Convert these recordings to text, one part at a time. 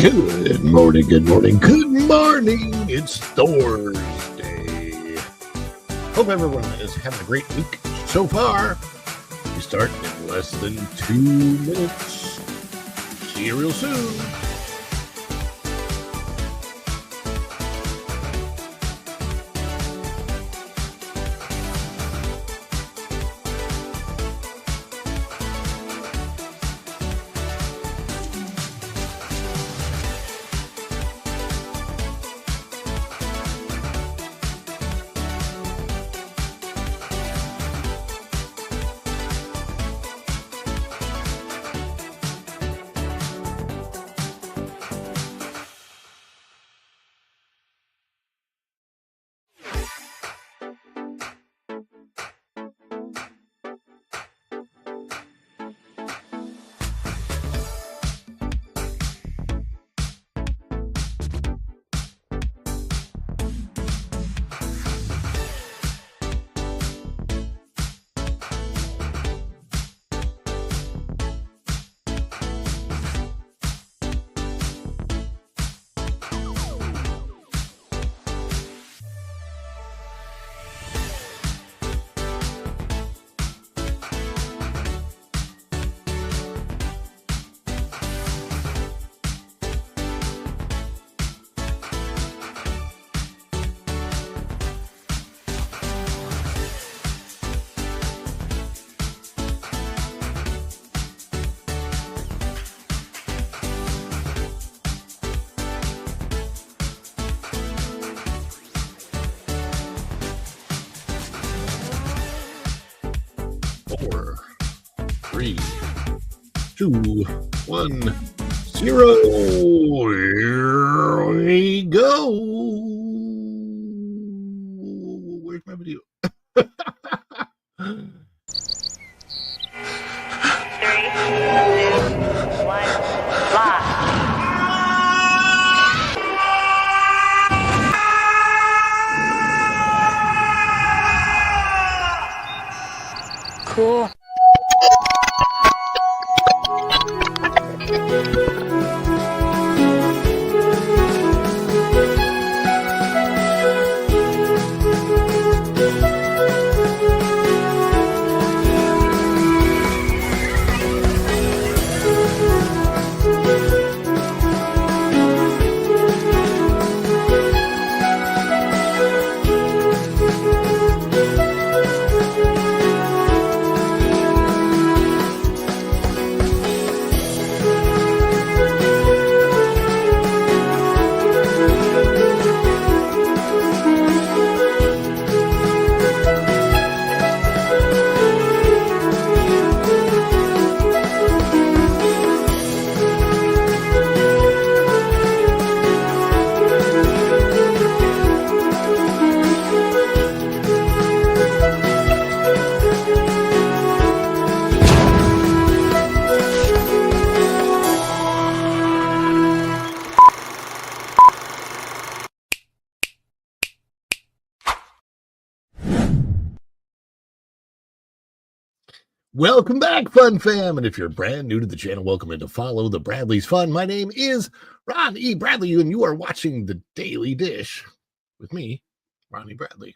Good morning, good morning, good morning. It's Thursday. Hope everyone is having a great week so far. We start in less than 2 minutes. See you real soon. Four, 3, 2, 1, 0. Here we go. Where's my video? 3, 2, 1, live. Cool. Welcome back, Fun Fam. And if you're brand new to the channel, welcome in to follow the Bradley's Fun. My name is Ron E. Bradley, and you are watching The Daily Dish with me, Ronnie Bradley.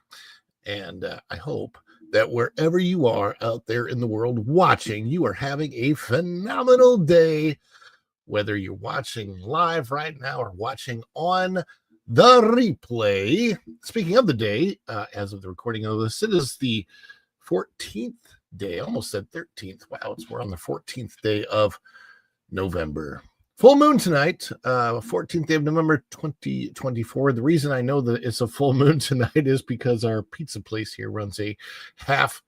And I hope that wherever you are out there in the world watching, you are having a phenomenal day, whether you're watching live right now or watching on the replay. Speaking of the day, as of the recording of this, it is the 14th day, almost said 13th. Wow, we're on the 14th day of November. Full moon tonight, 14th day of November 2024. The reason I know that it's a full moon tonight is because our pizza place here runs a half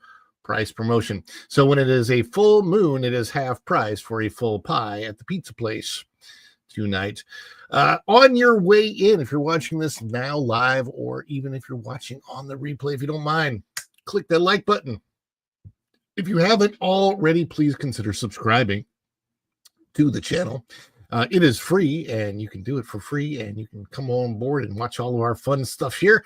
price promotion. So when it is a full moon, it is half price for a full pie at the pizza place tonight. On your way in, if you're watching this now live, or even if you're watching on the replay, if you don't mind, click that like button. If you haven't already, please consider subscribing to the channel. It is free, and you can do it for free, and you can come on board and watch all of our fun stuff here.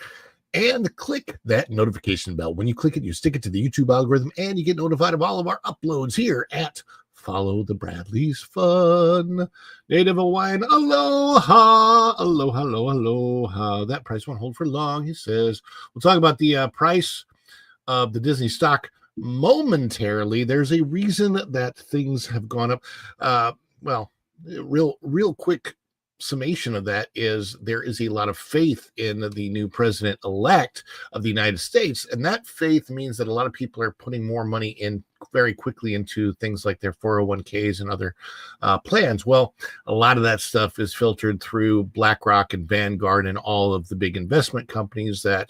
And click that notification bell. When you click it, you stick it to the YouTube algorithm, and you get notified of all of our uploads here at follow the Bradley's fun. Native Hawaiian, aloha, aloha, aloha, aloha. That price won't hold for long, he says. We'll talk about the price of the Disney stock momentarily. There's a reason that things have gone up. Real quick summation of that is there is a lot of faith in the new president-elect of the United States, and that faith means that a lot of people are putting more money in very quickly into things like their 401ks and other plans. Well, a lot of that stuff is filtered through BlackRock and Vanguard and all of the big investment companies that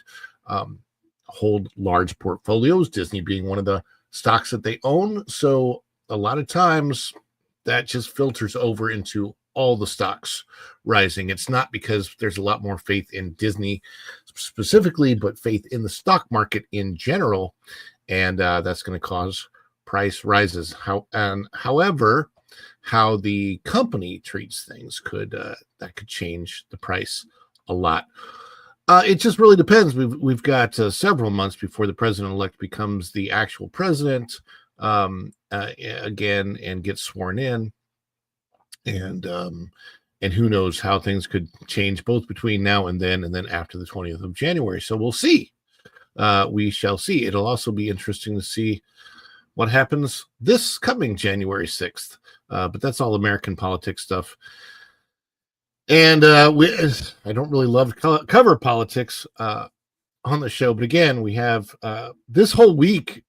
hold large portfolios, Disney being one of the stocks that they own. So a lot of times that just filters over into all the stocks rising. It's not because there's a lot more faith in Disney specifically, but faith in the stock market in general. And that's going to cause price rises. However, how the company treats things could change the price a lot. It just really depends. We've got several months before the president-elect becomes the actual president again and gets sworn in. And who knows how things could change both between now and then after the 20th of January. So we'll see. We shall see. It'll also be interesting to see what happens this coming January 6th. But that's all American politics stuff. And I don't really love to cover politics on the show. But again, we have this whole week,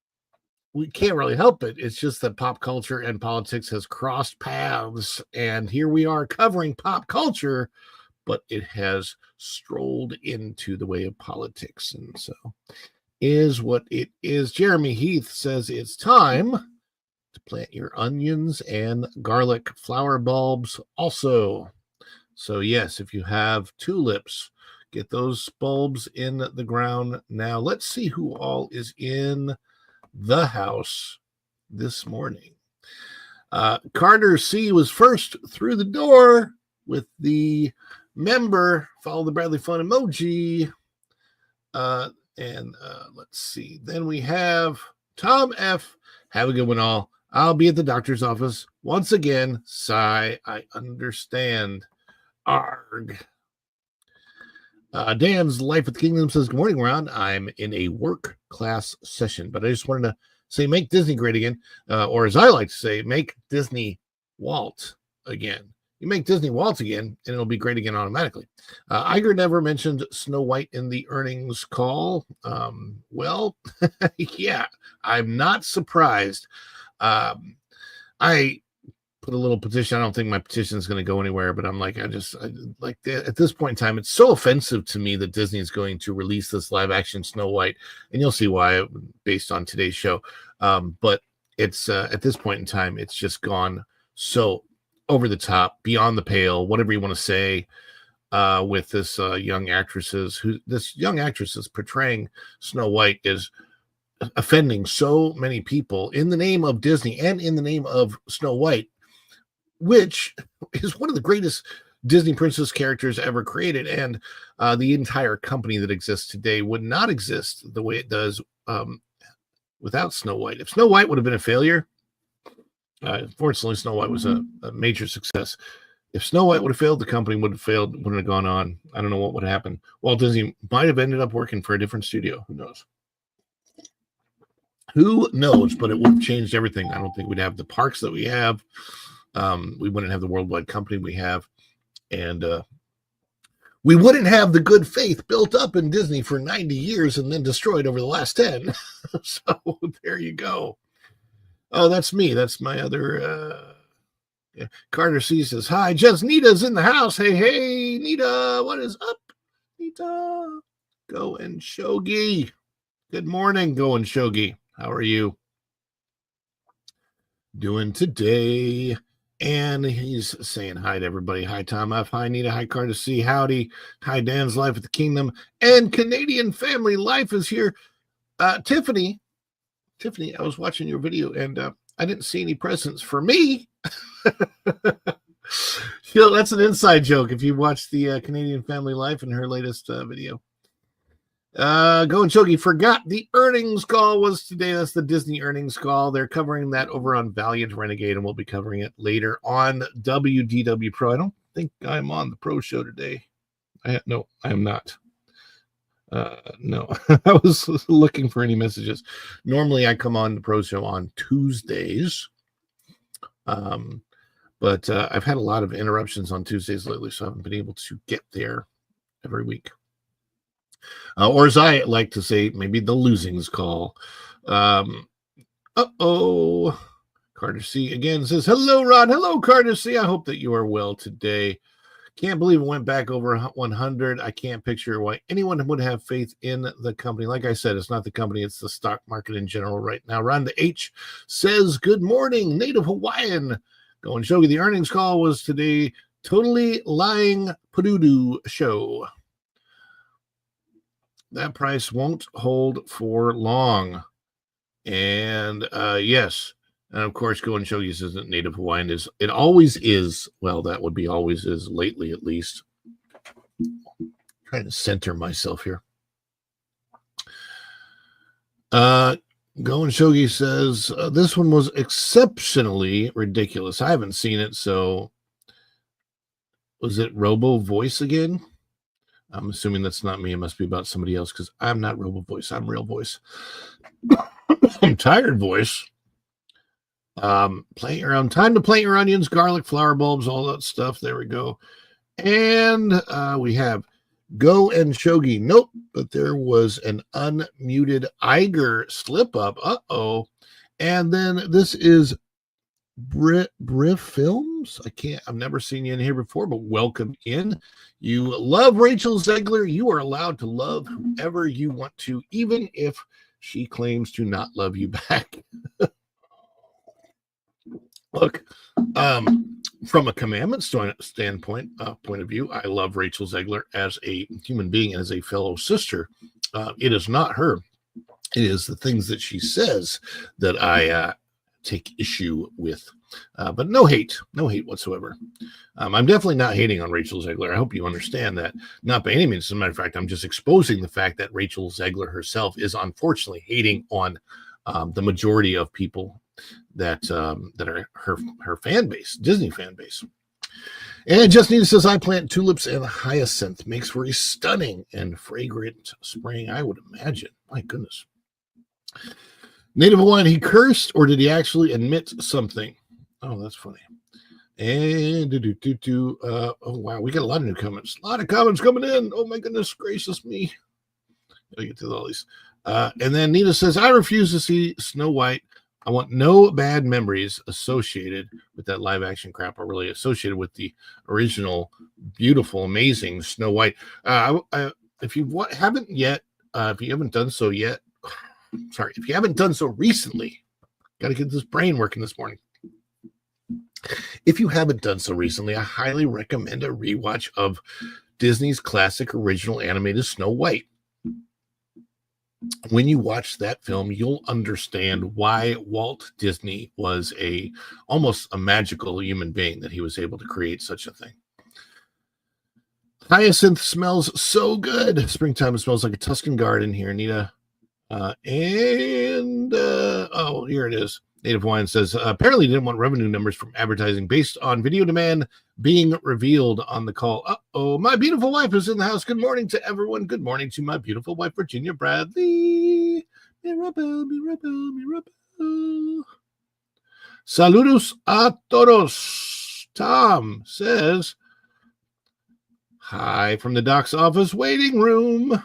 we can't really help it. It's just that pop culture and politics has crossed paths. And here we are covering pop culture, but it has strolled into the way of politics. And so is what it is. Jeremy Heath says it's time to plant your onions and garlic flower bulbs also. So yes, if you have tulips, get those bulbs in the ground now. Let's see who all is in the house this morning. Carter C was first through the door with the member, follow the Bradley Fun emoji. Let's see. Then we have Tom F. Have a good one all. I'll be at the doctor's office once again. Sigh, I understand. Arg. Dan's Life at the Kingdom says, good morning, Ron. I'm in a work class session, but I just wanted to say, make Disney great again. Or as I like to say, make Disney Walt again. You make Disney Walt again, and it'll be great again automatically. Iger never mentioned Snow White in the earnings call. Yeah, I'm not surprised. I put a little petition. I don't think my petition is going to go anywhere, but I'm like, at this point in time, it's so offensive to me that Disney is going to release this live action Snow White, and you'll see why based on today's show. But it's at this point in time, it's just gone so over the top, beyond the pale, whatever you want to say, with this young actress is portraying Snow White is offending so many people in the name of Disney and in the name of Snow White, which is one of the greatest Disney princess characters ever created. And the entire company that exists today would not exist the way it does without Snow White. If Snow White would have been a failure, fortunately, Snow White was a major success. If Snow White would have failed, the company would have failed, wouldn't have gone on. I don't know what would have happened. Walt Disney might have ended up working for a different studio. Who knows? Who knows? But it would have changed everything. I don't think we'd have the parks that we have. We wouldn't have the worldwide company we have. And we wouldn't have the good faith built up in Disney for 90 years and then destroyed over the last 10. So there you go. Oh, that's me. That's my other... Carter C says, hi, just Nita's in the house. Hey, Nita, what is up? Nita, Go and Shogi. Good morning, Go and Shogi. How are you doing today? And he's saying hi to everybody. Hi, Tom F. Hi, Nita. Hi, Carter C. Howdy. Hi, Dan's Life at the Kingdom. And Canadian Family Life is here. Tiffany, I was watching your video, and I didn't see any presents for me. That's an inside joke if you watch the Canadian Family Life in her latest video. Go and Shogi forgot the earnings call was today. That's the Disney earnings call. They're covering that over on Valiant Renegade, and we'll be covering it later on WDW Pro. I don't think I'm on the Pro show today. No, I am not. No, I was looking for any messages. Normally, I come on the Pro show on Tuesdays. But I've had a lot of interruptions on Tuesdays lately, so I haven't been able to get there every week. Or as I like to say, maybe the losings call. Carter C again says, hello, Rod. Hello, Carter C. I hope that you are well today. Can't believe it went back over 100. I can't picture why anyone would have faith in the company. Like I said, it's not the company, it's the stock market in general right now. Rhonda H says, good morning, Native Hawaiian. Going Shogi, the earnings call was today. Totally lying Padudu show. That price won't hold for long. And yes. And of course, Go and Shogi says that Native Hawaiian is, it always is. Well, that would be always is lately, at least. Trying to center myself here. Go and Shogi says this one was exceptionally ridiculous. I haven't seen it, so was it Robo Voice again? I'm assuming that's not me. It must be about somebody else because I'm not Robo Voice. I'm Real Voice. I'm Tired Voice. Plant your own time to plant your onions, garlic, flower bulbs, all that stuff. There we go. And we have Go and Shogi. Nope, but there was an unmuted Iger slip up. Uh-oh. And then this is Briff Films. I've never seen you in here before, but welcome in. You love Rachel Zegler. You are allowed to love whoever you want to, even if she claims to not love you back. Look, from a commandment standpoint, point of view, I love Rachel Zegler as a human being and as a fellow sister. It is not her. It is the things that she says that I take issue with. But no hate whatsoever. I'm definitely not hating on Rachel Zegler. I hope you understand that. Not by any means. As a matter of fact, I'm just exposing the fact that Rachel Zegler herself is unfortunately hating on the majority of people that are her fan base, Disney fan base. And Justine says, I plant tulips and hyacinth. Makes for a stunning and fragrant spring, I would imagine. My goodness. Native Hawaiian, he cursed, or did he actually admit something? Oh, that's funny. And oh wow, we got a lot of new comments. A lot of comments coming in. Oh my goodness gracious me. Gotta get to all these. And then Nita says, I refuse to see Snow White. I want no bad memories associated with that live action crap, or really associated with the original, beautiful, amazing Snow White. If you haven't yet, if you haven't done so yet, sorry, if you haven't done so recently, got to get this brain working this morning. If you haven't done so recently, I highly recommend a rewatch of Disney's classic original animated Snow White. When you watch that film, you'll understand why Walt Disney was almost a magical human being, that he was able to create such a thing. Hyacinth smells so good. Springtime smells like a Tuscan garden here, Nita. Oh, here it is. Native Hawaiian says, apparently didn't want revenue numbers from advertising based on video demand being revealed on the call. Uh-oh, my beautiful wife is in the house. Good morning to everyone. Good morning to my beautiful wife, Virginia Bradley. Mirabelle. Saludos a todos. Tom says, hi from the doc's office waiting room.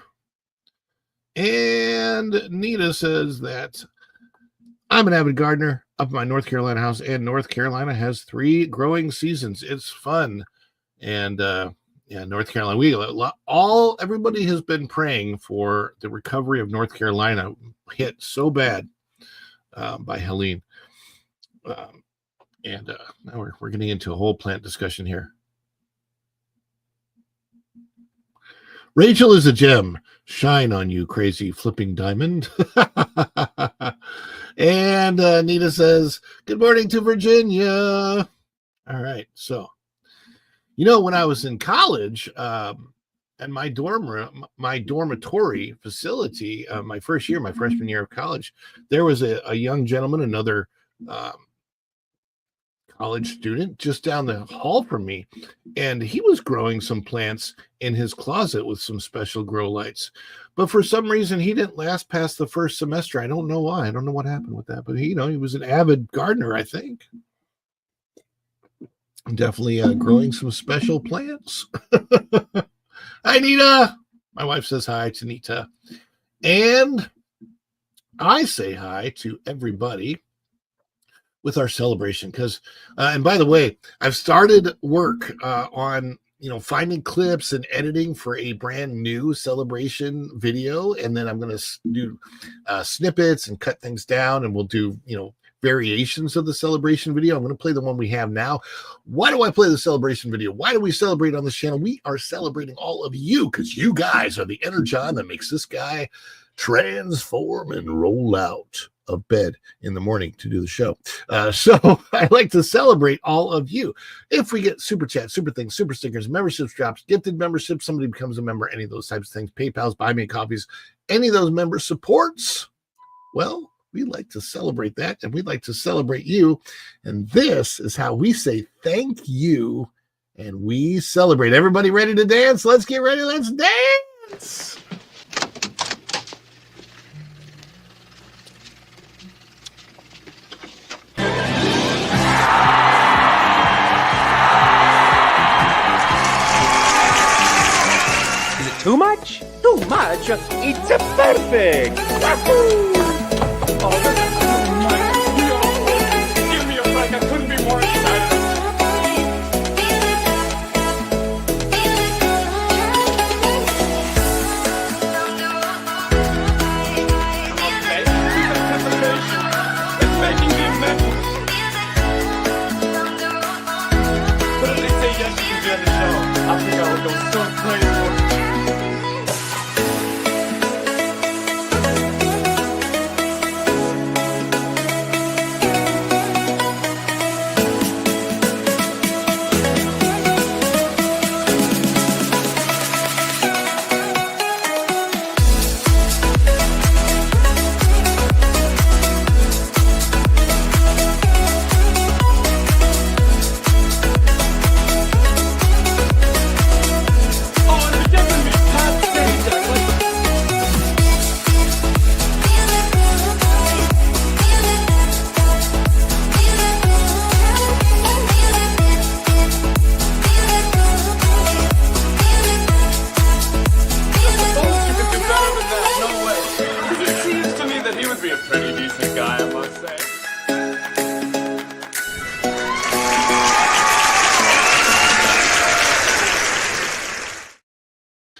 And Nita says that I'm an avid gardener up in my North Carolina house, and North Carolina has 3 growing seasons. It's fun. And North Carolina, everybody has been praying for the recovery of North Carolina, hit so bad by Helene. Now we're getting into a whole plant discussion here. Rachel is a gem. Shine on you, crazy flipping diamond. And Nita says, good morning to Virginia. All right. So, when I was in college, and my dorm room, my dormitory facility, my first year, my freshman year of college, there was a young gentleman, another um, college student just down the hall from me, and he was growing some plants in his closet with some special grow lights. But for some reason, he didn't last past the first semester. I don't know why. I don't know what happened with that, but he was an avid gardener, I think. Definitely growing some special plants. Hi, Nita. My wife says hi to Nita. And I say hi to everybody with our celebration because, and by the way, I've started work on, finding clips and editing for a brand new celebration video. And then I'm going to do snippets and cut things down, and we'll do, variations of the celebration video. I'm going to play the one we have now. Why do I play the celebration video? Why do we celebrate on this channel? We are celebrating all of you because you guys are the energon that makes this guy transform and roll out of bed in the morning to do the show. So I like to celebrate all of you. If we get super chats, super things, super stickers, memberships drops, gifted memberships, somebody becomes a member, any of those types of things, PayPal's, buy me coffees, any of those member supports, well, we like to celebrate that, and we'd like to celebrate you. And this is how we say thank you, and we celebrate. Everybody ready to dance? Let's get ready. Let's dance. Is it too much? Too much? It's a perfect! Wahoo! Oh, this is too much. Give me a break. I couldn't be more excited. Okay, this anticipation is making me mental. But if they say yes, you can be on the show, I think I would go so crazy.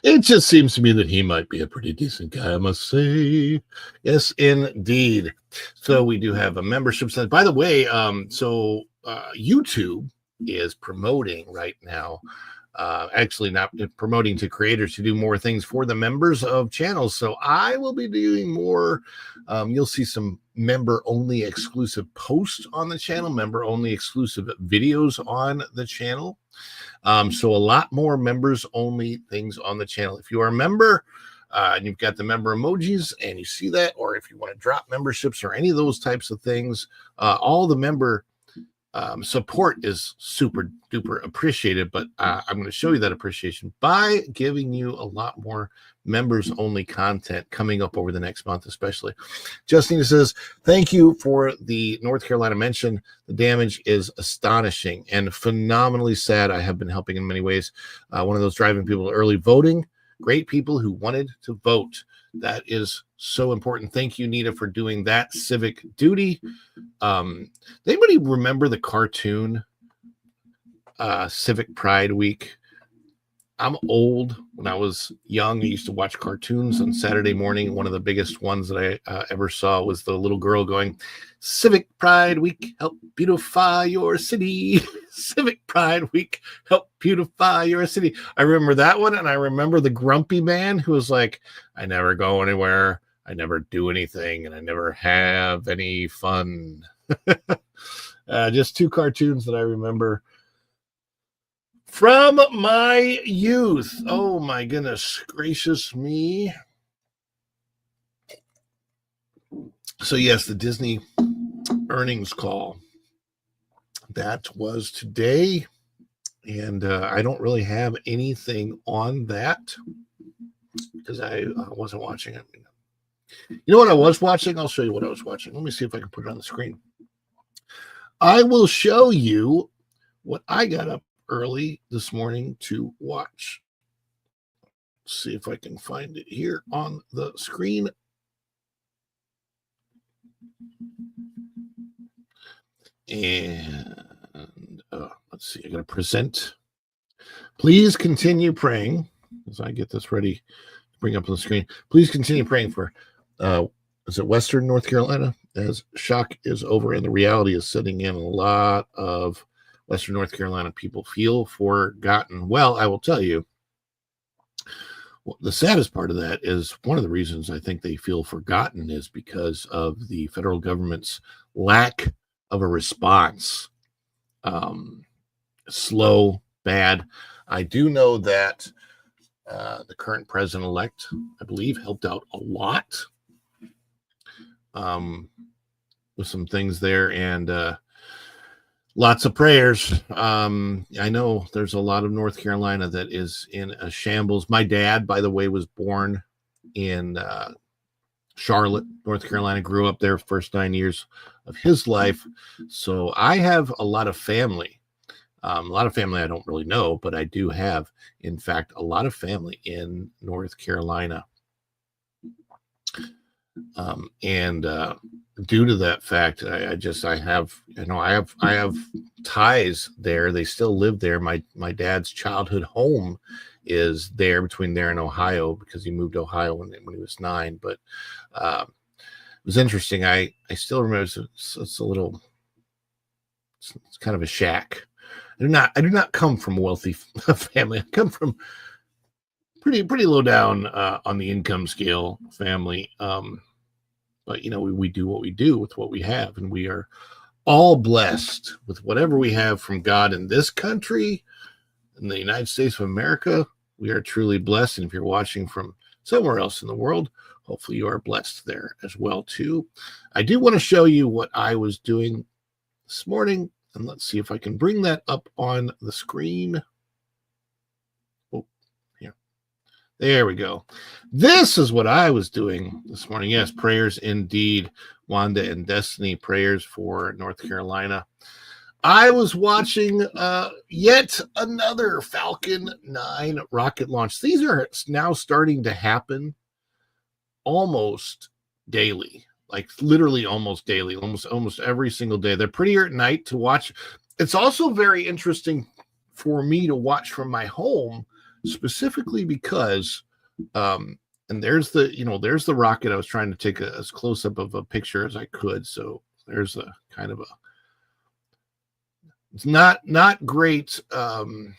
It just seems to me that he might be a pretty decent guy, I must say. Yes, indeed. So we do have a membership site. By the way, YouTube is promoting right now, actually not promoting to creators to do more things for the members of channels. So I will be doing more. You'll see some member-only exclusive posts on the channel, member-only exclusive videos on the channel. So a lot more members only things on the channel. If you are a member and you've got the member emojis and you see that, or if you want to drop memberships or any of those types of things, all the member support is super duper appreciated. But I'm going to show you that appreciation by giving you a lot more members only content coming up over the next month, especially. Justina says, thank you for the North Carolina mention. The damage is astonishing and phenomenally sad. I have been helping in many ways. One of those driving people to early voting, great people who wanted to vote. That is so important. Thank you, Nita, for doing that civic duty. Anybody remember the cartoon Civic Pride Week? I'm old. When I was young, I used to watch cartoons on Saturday morning. One of the biggest ones that I ever saw was the little girl going, Civic Pride Week, help beautify your city. Civic Pride Week, help beautify your city. I remember that one, and I remember the grumpy man who was like, I never go anywhere, I never do anything, and I never have any fun. Just two cartoons that I remember From my youth. Oh my goodness gracious me. So yes, the Disney earnings call. That was today. And I don't really have anything on that because I wasn't watching it. You know what I was watching? I'll show you what I was watching. Let me see if I can put it on the screen. I will show you what I got up early this morning to watch. See if I can find it here on the screen. And let's see, I got to present. Please continue praying as I get this ready to bring up on the screen. Please continue praying for, is it Western North Carolina? As shock is over and the reality is setting in, a lot of Western North Carolina people feel forgotten. Well, I will tell you, the saddest part of that is one of the reasons I think they feel forgotten is because of the federal government's lack of a response. Slow, bad. I do know that the current president-elect, I believe, helped out a lot with some things there, and lots of prayers. I know there's a lot of North Carolina that is in a shambles. My dad, by the way, was born in Charlotte, North Carolina, grew up there first 9 years of his life. So I have a lot of family. A lot of family I don't really know, but I do have, in fact, a lot of family in North Carolina. And due to that fact, I have ties there. They still live there. My dad's childhood home is there, between there and Ohio, because he moved to Ohio when he was 9. But it was interesting. I still remember it's a little, it's kind of a shack. I do not come from a wealthy family. I come from pretty low down on the income scale family. But we do what we do with what we have, and we are all blessed with whatever we have from God in this country, in the United States of America. We are truly blessed. And if you're watching from somewhere else in the world, hopefully you are blessed there as well too. I do want to show you what I was doing this morning, and let's see if I can bring that up on the screen. Oh, here. There we go. This is what I was doing this morning. Yes, prayers indeed. Wanda and Destiny, prayers for North Carolina. I was watching yet another Falcon 9 rocket launch. These are now starting to happen almost daily. Like literally almost daily, almost every single day. They're prettier at night to watch. It's also very interesting for me to watch from my home, specifically because, and there's the rocket. I was trying to take as close up of a picture as I could. So there's a kind of a, it's not great. Like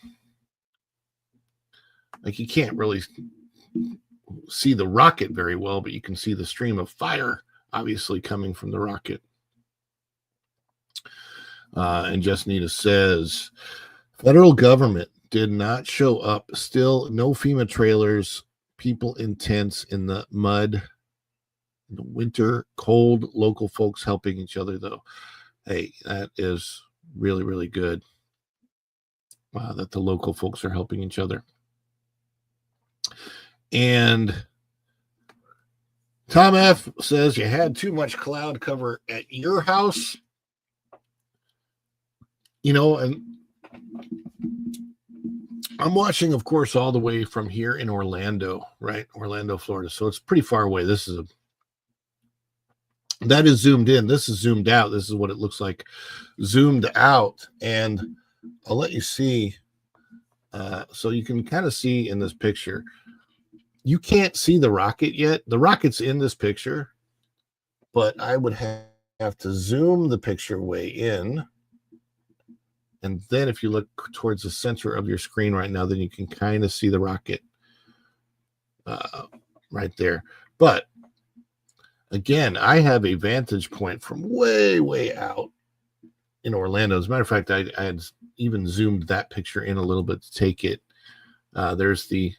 you can't really see the rocket very well, but you can see the stream of fire obviously coming from the rocket. And Justnita says, federal government did not show up. Still no FEMA trailers, people in tents in the mud, in the winter, cold, local folks helping each other though. Hey, that is really, really good. That the local folks are helping each other. And Tom F says, you had too much cloud cover at your house. And I'm watching, of course, all the way from here in Orlando, right? Orlando, Florida. So it's pretty far away. That is zoomed in. This is zoomed out. This is what it looks like zoomed out. And I'll let you see. So you can kind of see in this picture. You can't see the rocket yet. The rocket's in this picture, but I would have to zoom the picture way in. And then if you look towards the center of your screen right now, then you can kind of see the rocket right there. But again, I have a vantage point from way, way out in Orlando. As a matter of fact, I had even zoomed that picture in a little bit to take it. There's the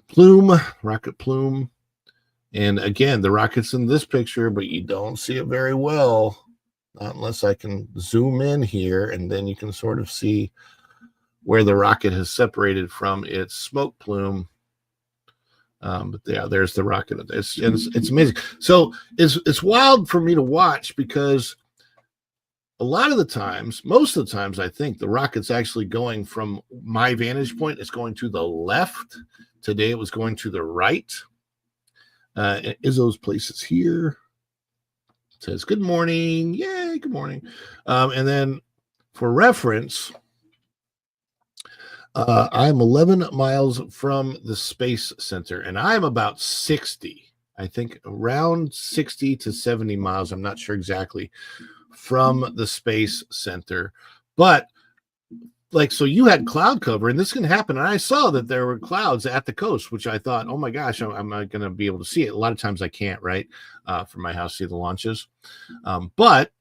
plume, rocket plume. And again, the rocket's in this picture, but you don't see it very well, not unless I can zoom in here, and then you can sort of see where the rocket has separated from its smoke plume. But yeah, there's the rocket. It's amazing. So it's wild for me to watch, because a lot of the times, most of the times, I think the rocket's actually going from my vantage point. It's going to the left. Today it was going to the right. Izzo's place is here. It says, good morning. Yay, good morning. And then for reference, I'm 11 miles from the Space Center, and I'm about 60, I think around 60 to 70 miles. I'm not sure exactly, from the Space Center. But like, so you had cloud cover, and this can happen. And I saw that there were clouds at the coast, which I thought, oh my gosh, I'm not going to be able to see it. A lot of times I can't, right? From my house, see the launches. But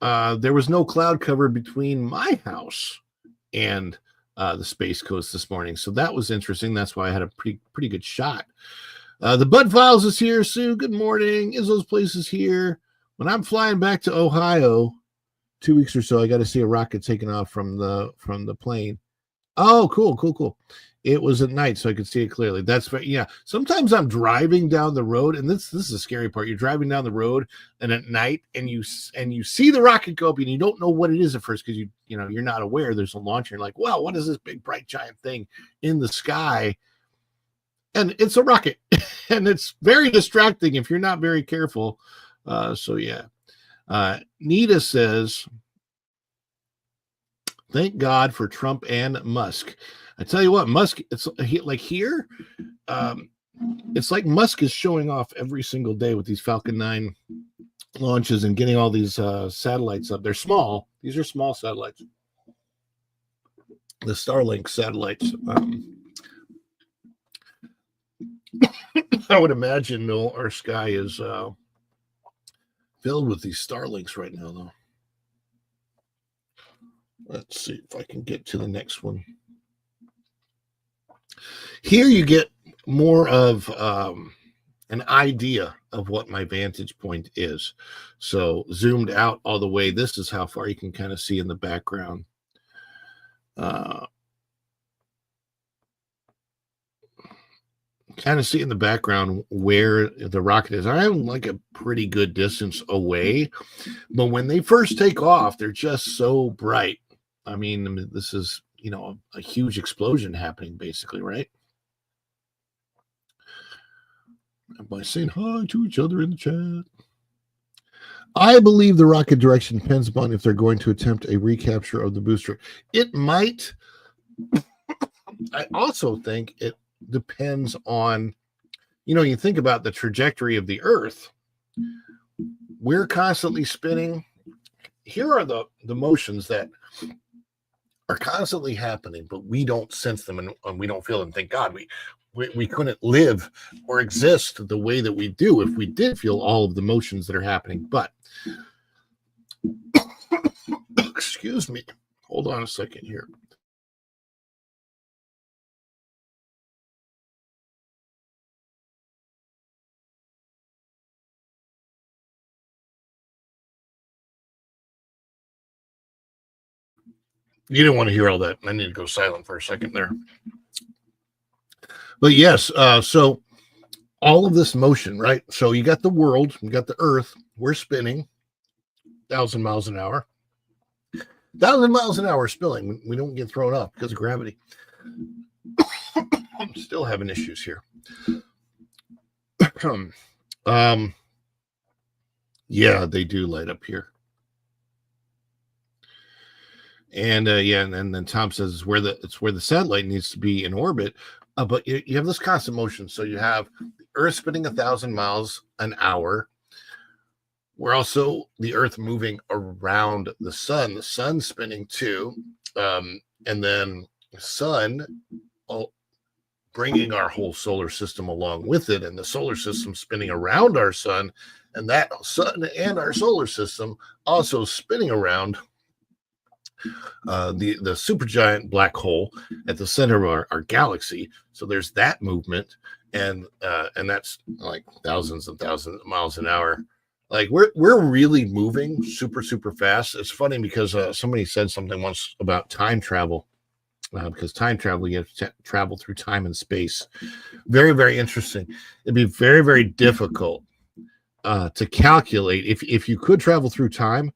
there was no cloud cover between my house and the Space Coast this morning. So that was interesting. That's why I had a pretty good shot. The Bud Files is here, Sue. Good morning. Izzo's place is here. When I'm flying back to Ohio 2 weeks or so, I got to see a rocket taking off from the plane. Oh, cool. It was at night, so I could see it clearly. That's very, yeah. Sometimes I'm driving down the road, and this is the scary part. You're driving down the road, and at night, and you see the rocket go up, and you don't know what it is at first, because you're not aware there's a launcher. You're like, well, what is this big bright giant thing in the sky? And it's a rocket, and it's very distracting if you're not very careful. So yeah. Nita says, thank God for Trump and Musk. I tell you what, Musk, it's like here, it's like Musk is showing off every single day with these Falcon 9 launches and getting all these satellites up. They're small. These are small satellites. The Starlink satellites. I would imagine our sky is filled with these Starlinks right now, though. Let's see if I can get to the next one. Here you get more of an idea of what my vantage point is. So zoomed out all the way, this is how far you can kind of see in the background. Kind of see in the background where the rocket is. I'm like a pretty good distance away, but when they first take off, they're just so bright. I mean, this is, a huge explosion happening, basically, right? By saying hi to each other in the chat. I believe the rocket direction depends upon if they're going to attempt a recapture of the booster. It might. I also think it depends on, you think about the trajectory of the Earth. We're constantly spinning. Here are the motions that are constantly happening, but we don't sense them and we don't feel them. Thank God we couldn't live or exist the way that we do if we did feel all of the motions that are happening. But excuse me, hold on a second here. You didn't want to hear all that. I need to go silent for a second there. But yes, so all of this motion, right? So you got the world, you got the Earth, we're spinning 1,000 miles an hour. 1,000 miles an hour spilling. We don't get thrown up because of gravity. I'm still having issues here. Yeah, they do light up here. And and then Tom says it's where the satellite needs to be in orbit. But you have this constant motion. So you have the Earth spinning 1,000 miles an hour. We're also the Earth moving around the sun. The sun's spinning too, and then the sun bringing our whole solar system along with it, and the solar system spinning around our sun, and that sun and our solar system also spinning around the supergiant black hole at the center of our galaxy. So there's that movement, and that's like thousands and thousands of miles an hour. Like we're really moving super fast. It's funny because somebody said something once about time travel. Because time travel, you have to travel through time and space. Very interesting. It'd be very difficult to calculate if you could travel through time,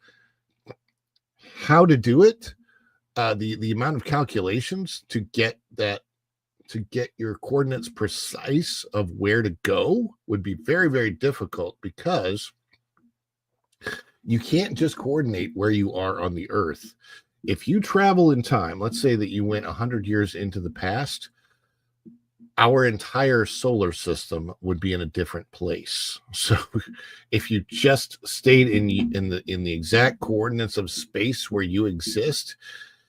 how to do it. The amount of calculations to get your coordinates precise of where to go would be very difficult, because you can't just coordinate where you are on the Earth. If you travel in time, let's say that you went 100 years into the past, our entire solar system would be in a different place. So if you just stayed in the exact coordinates of space where you exist,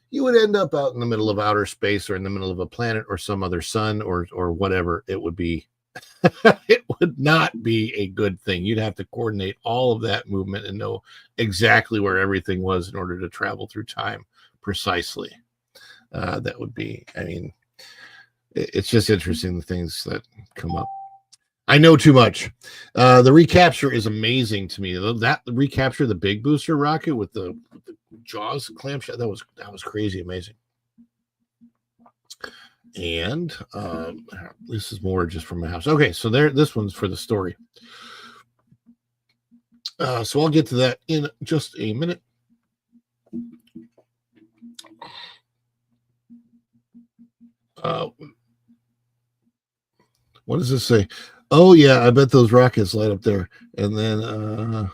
you would end up out in the middle of outer space, or in the middle of a planet, or some other sun, or whatever. It would be it would not be a good thing. You'd have to coordinate all of that movement and know exactly where everything was in order to travel through time precisely. That would be, I mean, it's just interesting, the things that come up. I know too much. The recapture is amazing to me. That recapture, the big booster rocket with the jaws clamshell, that was crazy amazing. And this is more just from my house. Okay, so this one's for the story. So I'll get to that in just a minute. What does this say? Oh yeah, I bet those rockets light up there. And then I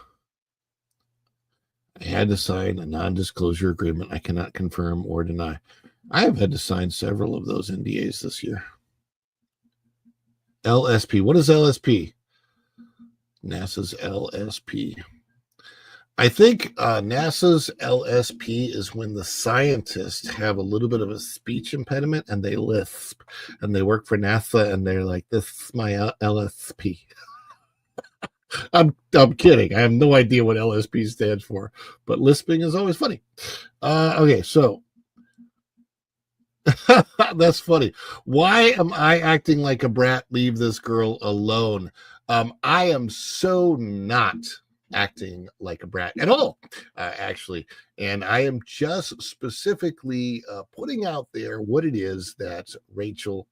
had to sign a non-disclosure agreement I cannot confirm or deny. I have had to sign several of those NDAs this year. LSP. What is LSP? NASA's LSP. I think NASA's LSP is when the scientists have a little bit of a speech impediment and they lisp, and they work for NASA and they're like, "This is my LSP." I'm kidding. I have no idea what LSP stands for, but lisping is always funny. Okay, so that's funny. Why am I acting like a brat? Leave this girl alone. I am so not acting like a brat at all, actually. And I am just specifically putting out there what it is that Rachel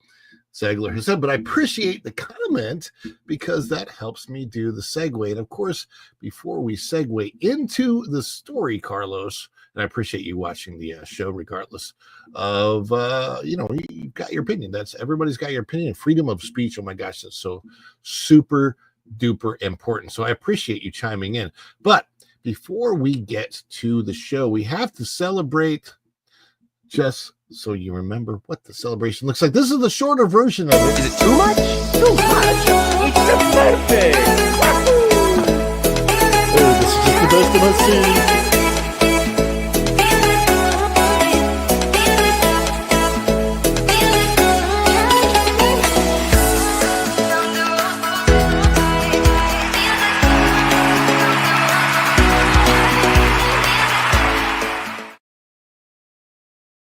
Zegler has said. But I appreciate the comment, because that helps me do the segue. And of course, before we segue into the story, Carlos, and I appreciate you watching the show regardless of, you've got your opinion. Everybody's got your opinion. Freedom of speech, oh my gosh, that's so super duper important. So I appreciate you chiming in. But before we get to the show, we have to celebrate, just so you remember what the celebration looks like. This is the shorter version of it. Is it too much? Too much? It's perfect! Oh, this is just the best of my scene.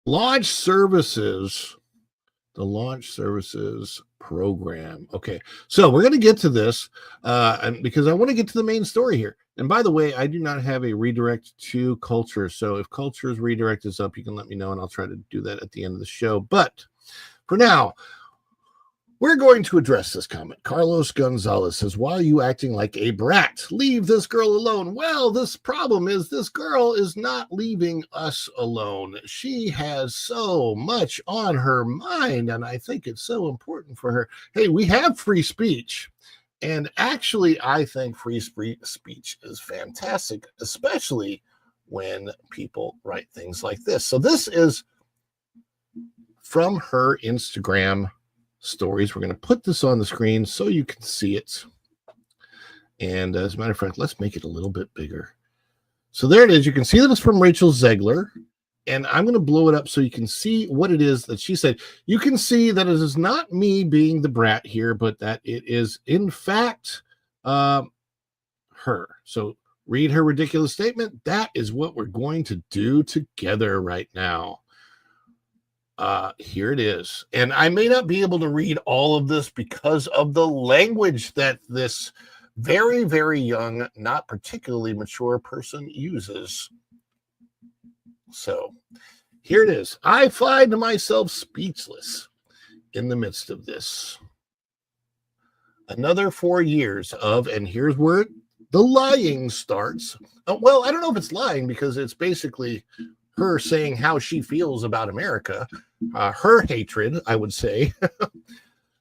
Launch services, the launch services program. Okay, so we're going to get to this and because I want to get to the main story here. And by the way, I do not have a redirect to culture. So if culture's redirect is up, you can let me know and I'll try to do that at the end of the show. But for now, we're going to address this comment. Carlos Gonzalez says, "Why are you acting like a brat? Leave this girl alone." Well, this problem is this girl is not leaving us alone. She has so much on her mind, and I think it's so important for her. Hey, we have free speech. And actually, I think free speech is fantastic, especially when people write things like this. So this is from her Instagram stories. We're going to put this on the screen so you can see it. And as a matter of fact, let's make it a little bit bigger. So there it is. You can see that it's from Rachel Zegler. And I'm going to blow it up so you can see what it is that she said. You can see that it is not me being the brat here, but that it is, in fact, her. So read her ridiculous statement? That is what we're going to do together right now. Here it is. And I may not be able to read all of this because of the language that this very, very young, not particularly mature person uses. So here it is. I find myself speechless in the midst of this. Another 4 years of, and here's where the lying starts. Well, I don't know if it's lying because it's basically her saying how she feels about America, her hatred, I would say.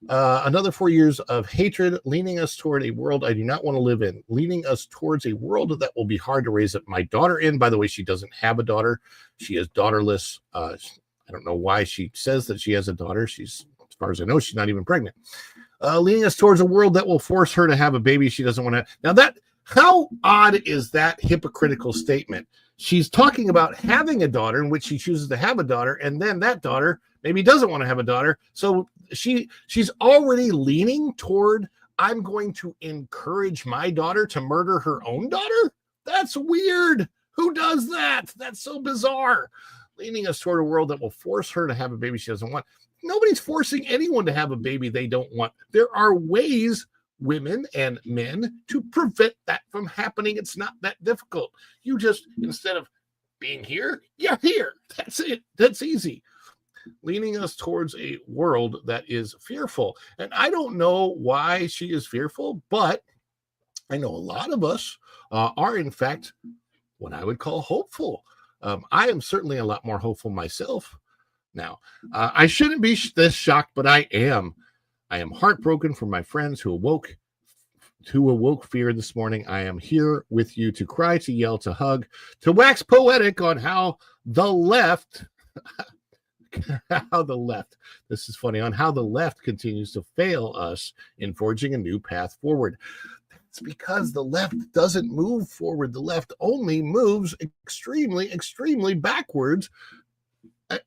Another 4 years of hatred, leaning us toward a world I do not want to live in, leaning us towards a world that will be hard to raise up my daughter in. By the way, she doesn't have a daughter. She is daughterless. I don't know why she says that she has a daughter. She's, as far as I know, she's not even pregnant. Leading us towards a world that will force her to have a baby she doesn't want to. Now, how odd is that hypocritical statement? She's talking about having a daughter in which she chooses to have a daughter, and then that daughter maybe doesn't want to have a daughter. So she's already leaning toward, I'm going to encourage my daughter to murder her own daughter? That's weird. Who does that? That's so bizarre. Leaning us toward a world that will force her to have a baby she doesn't want. Nobody's forcing anyone to have a baby they don't want. There are ways, women and men, to prevent that from happening. It's not that difficult. You just, instead of being here, you're here. That's it. That's easy. Leaning us towards a world that is fearful. And I don't know why she is fearful, but I know a lot of us are, in fact, what I would call hopeful. I am certainly a lot more hopeful myself now. I shouldn't be this shocked, but I am. I am heartbroken for my friends who awoke fear this morning. I am here with you to cry, to yell, to hug, to wax poetic on how the left, this is funny, on how the left continues to fail us in forging a new path forward. It's because the left doesn't move forward. The left only moves extremely, extremely backwards.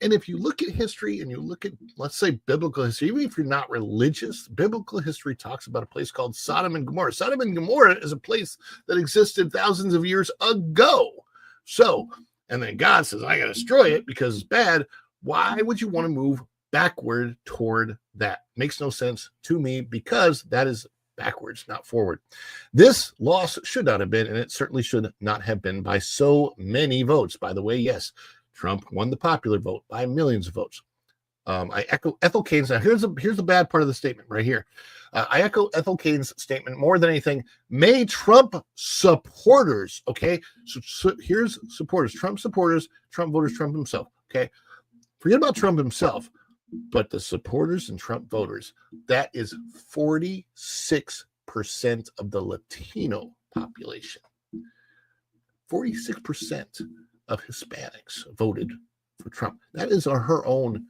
And if you look at history and you look at, let's say, biblical history, even if you're not religious, biblical history talks about a place called Sodom and Gomorrah. Sodom and Gomorrah is a place that existed thousands of years ago. So, and then God says, I got to destroy it because it's bad. Why would you want to move backward toward that? Makes no sense to me because that is backwards, not forward. This loss should not have been, and it certainly should not have been by so many votes. By the way, yes, Trump won the popular vote by millions of votes. I echo Ethel Cain's. Now, here's the bad part of the statement right here. I echo Ethel Cain's statement more than anything. May Trump supporters, okay? So here's supporters, Trump voters, Trump himself, okay? Forget about Trump himself, but the supporters and Trump voters, that is 46% of the Latino population. 46% of Hispanics voted for Trump. That is her own,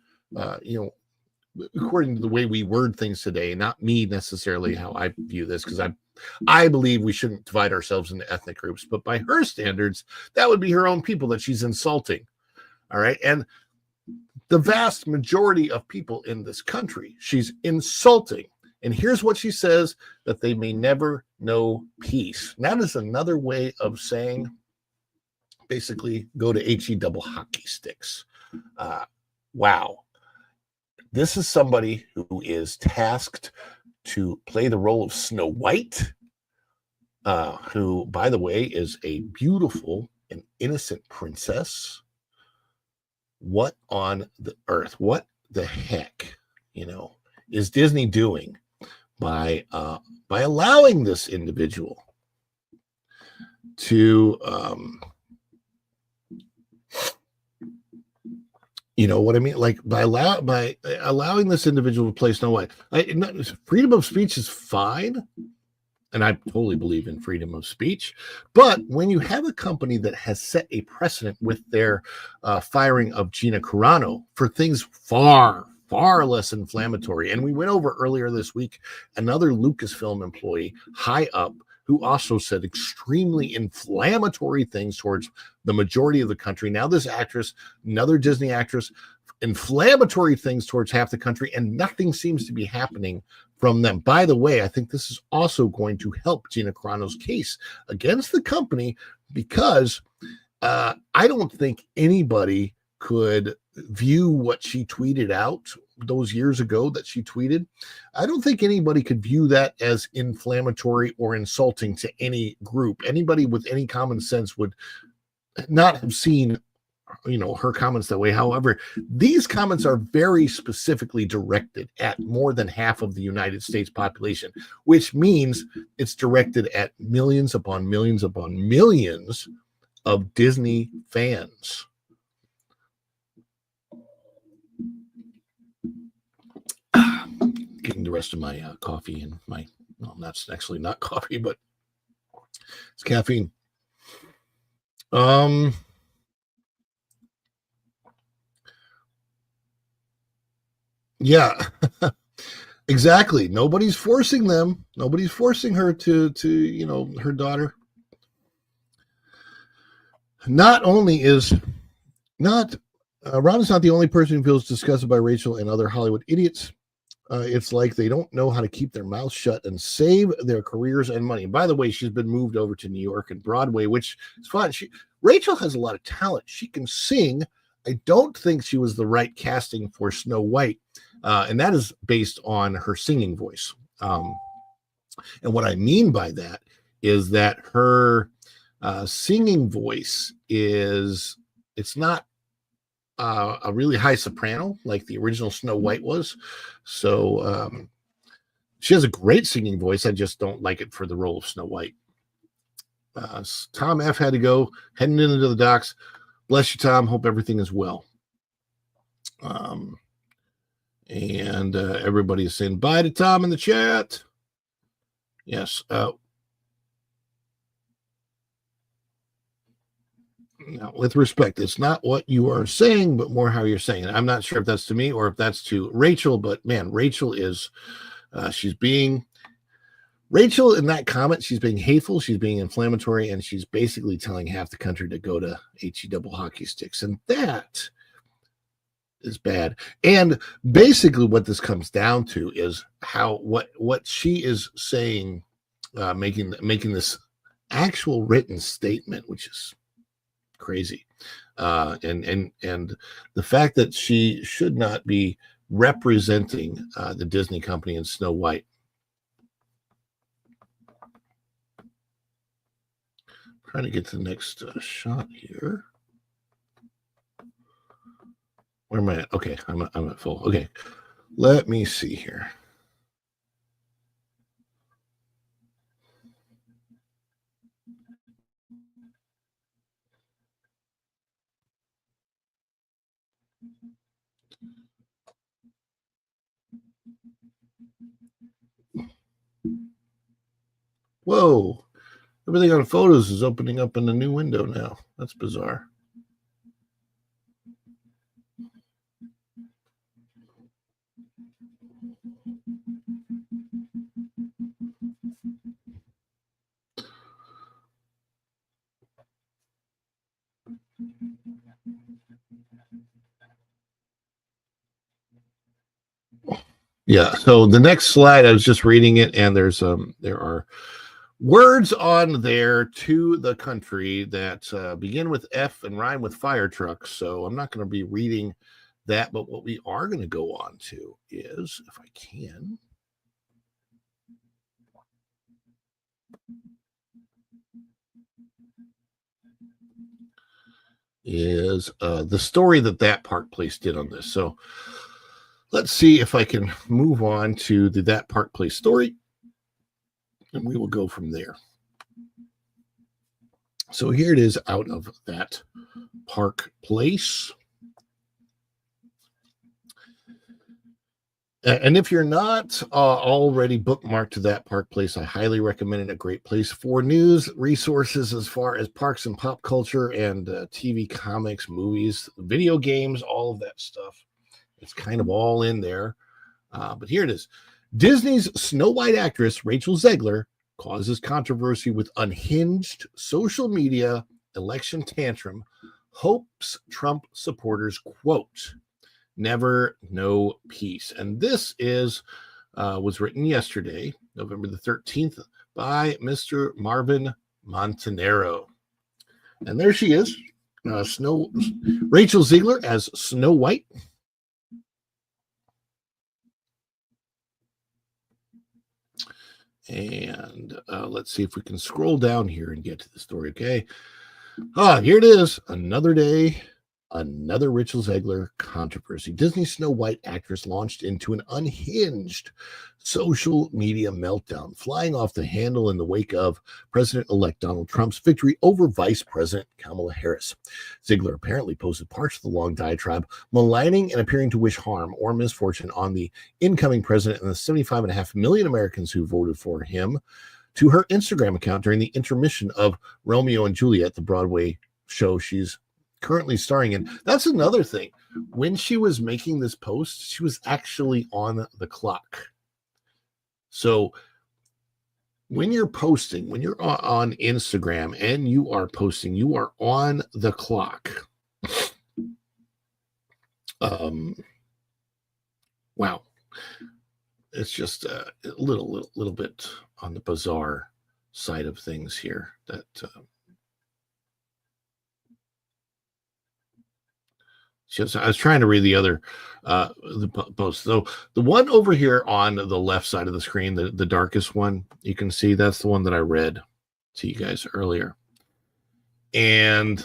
according to the way we word things today, not me necessarily how I view this, because I believe we shouldn't divide ourselves into ethnic groups, but by her standards, that would be her own people that she's insulting. All right. And the vast majority of people in this country, she's insulting. And here's what she says, that they may never know peace. And that is another way of saying, basically, go to HE double hockey sticks. Wow. This is somebody who is tasked to play the role of Snow White, who, by the way, is a beautiful and innocent princess. What on the earth? What the heck, is Disney doing by allowing this individual to, you know what I mean? Like by allowing this individual to play Snow White. Freedom of speech is fine. And I totally believe in freedom of speech. But when you have a company that has set a precedent with their firing of Gina Carano for things far, far less inflammatory, and we went over earlier this week another Lucasfilm employee high up who also said extremely inflammatory things towards the majority of the country. Now this actress, another Disney actress, inflammatory things towards half the country, and nothing seems to be happening from them. By the way, I think this is also going to help Gina Carano's case against the company, because I don't think anybody could view what she tweeted out those years ago that she tweeted. I don't think anybody could view that as inflammatory or insulting to any group. Anybody with any common sense would not have seen, her comments that way. However, these comments are very specifically directed at more than half of the United States population, which means it's directed at millions upon millions upon millions of Disney fans. Getting the rest of my coffee and that's actually not coffee, but it's caffeine. Yeah, exactly. Nobody's forcing them. Nobody's forcing her to her daughter. Not only is Ron is not the only person who feels disgusted by Rachel and other Hollywood idiots. It's like they don't know how to keep their mouths shut and save their careers and money. And by the way, she's been moved over to New York and Broadway, which is fine. Rachel has a lot of talent. She can sing. I don't think she was the right casting for Snow White, and that is based on her singing voice. And what I mean by that is that her singing voice it's not a really high soprano like the original Snow White was. So she has a great singing voice. I just don't like it for the role of Snow White. Tom F had to go, heading into the docks. Bless you, Tom. Hope everything is well. And everybody is saying bye to Tom in the chat. Yes. Now, with respect, it's not what you are saying, but more how you're saying it. I'm not sure if that's to me or if that's to Rachel, but man, Rachel is, Rachel in that comment, she's being hateful, she's being inflammatory, and she's basically telling half the country to go to HE double hockey sticks. And that is bad. And basically what this comes down to is what she is saying, making this actual written statement, which is crazy, and the fact that she should not be representing the Disney company in Snow White. Trying to get to the next shot here. Where am I at? Okay, I'm at full. Okay, let me see here. Whoa, everything on photos is opening up in a new window now. That's bizarre. Yeah, so the next slide, I was just reading it, and there are words on there to the country that begin with F and rhyme with fire trucks. So I'm not going to be reading that, but what we are going to go on to is, if I can, is the story that Park Place did on this. So let's see if I can move on to the That Park Place story, and we will go from there. So here it is out of That Park Place. And if you're not already bookmarked to That Park Place, I highly recommend it. A great place for news, resources as far as parks and pop culture and TV, comics, movies, video games, all of that stuff. It's kind of all in there. But here it is. Disney's Snow White actress, Rachel Zegler, causes controversy with unhinged social media election tantrum, hopes Trump supporters, quote, never know peace. And this is was written yesterday, November the 13th, by Mr. Marvin Montanaro. And there she is, Rachel Zegler as Snow White. And let's see if we can scroll down here and get to the story. Okay. Here it is. Another day, another Rachel Zegler controversy. Disney Snow White actress launched into an unhinged social media meltdown, flying off the handle in the wake of President-elect Donald Trump's victory over Vice President Kamala Harris. Zegler apparently posted parts of the long diatribe, maligning and appearing to wish harm or misfortune on the incoming president and the 75.5 million Americans who voted for him, to her Instagram account during the intermission of Romeo and Juliet, the Broadway show she's currently starring in. That's another thing. When she was making this post, she was actually on the clock. So when you're posting, when you're on Instagram and you are posting, you are on the clock. Wow. It's just a little bit on the bizarre side of things here. That I was trying to read the other the post. So the one over here on the left side of the screen, the darkest one, you can see that's the one that I read to you guys earlier, and